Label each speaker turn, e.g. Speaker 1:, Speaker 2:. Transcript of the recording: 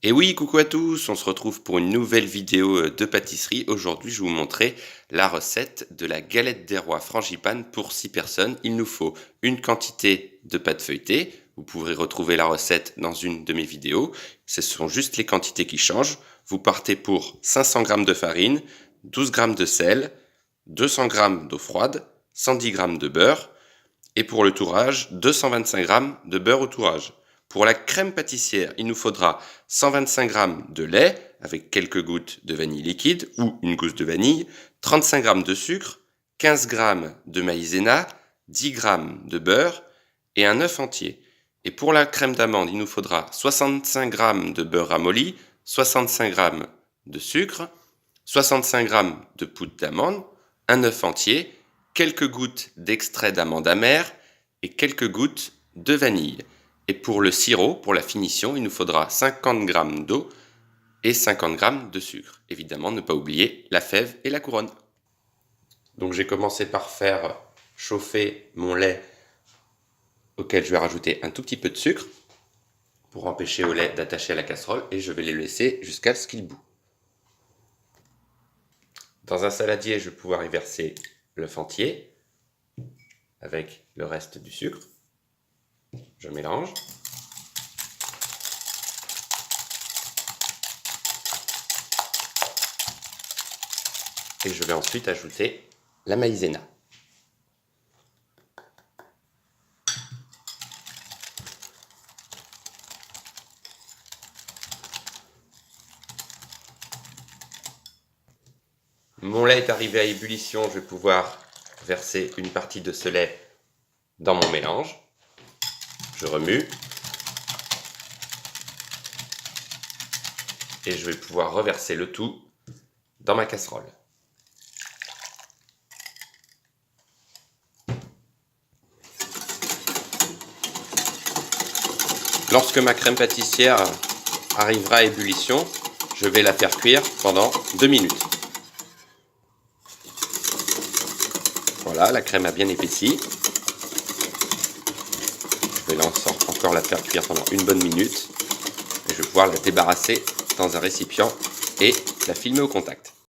Speaker 1: Et oui, coucou à tous, on se retrouve pour une nouvelle vidéo de pâtisserie. Aujourd'hui, je vais vous montrer la recette de la galette des rois frangipane pour 6 personnes. Il nous faut une quantité de pâte feuilletée. Vous pourrez retrouver la recette dans une de mes vidéos. Ce sont juste les quantités qui changent. Vous partez pour 500 g de farine, 12 g de sel, 200 g d'eau froide, 110 g de beurre et pour le tourage, 225 g de beurre au tourage. Pour la crème pâtissière, il nous faudra 125 g de lait avec quelques gouttes de vanille liquide ou une gousse de vanille, 35 g de sucre, 15 g de maïzena, 10 g de beurre et un œuf entier. Et pour la crème d'amande, il nous faudra 65 g de beurre ramolli, 65 g de sucre, 65 g de poudre d'amande, un œuf entier, quelques gouttes d'extrait d'amande amère et quelques gouttes de vanille. Et pour le sirop, pour la finition, il nous faudra 50 g d'eau et 50 g de sucre. Évidemment, ne pas oublier la fève et la couronne. Donc j'ai commencé par faire chauffer mon lait auquel je vais rajouter un tout petit peu de sucre pour empêcher au lait d'attacher à la casserole et je vais les laisser jusqu'à ce qu'il bout. Dans un saladier, je vais pouvoir y verser l'œuf entier avec le reste du sucre. Je mélange. Et je vais ensuite ajouter la maïzena. Mon lait est arrivé à ébullition, je vais pouvoir verser une partie de ce lait dans mon mélange. Je remue. Et je vais pouvoir reverser le tout dans ma casserole. Lorsque ma crème pâtissière arrivera à ébullition, je vais la faire cuire pendant 2 minutes. Voilà, la crème a bien épaissi. Je vais encore la faire cuire pendant une bonne minute. Et je vais pouvoir la débarrasser dans un récipient et la filmer au contact.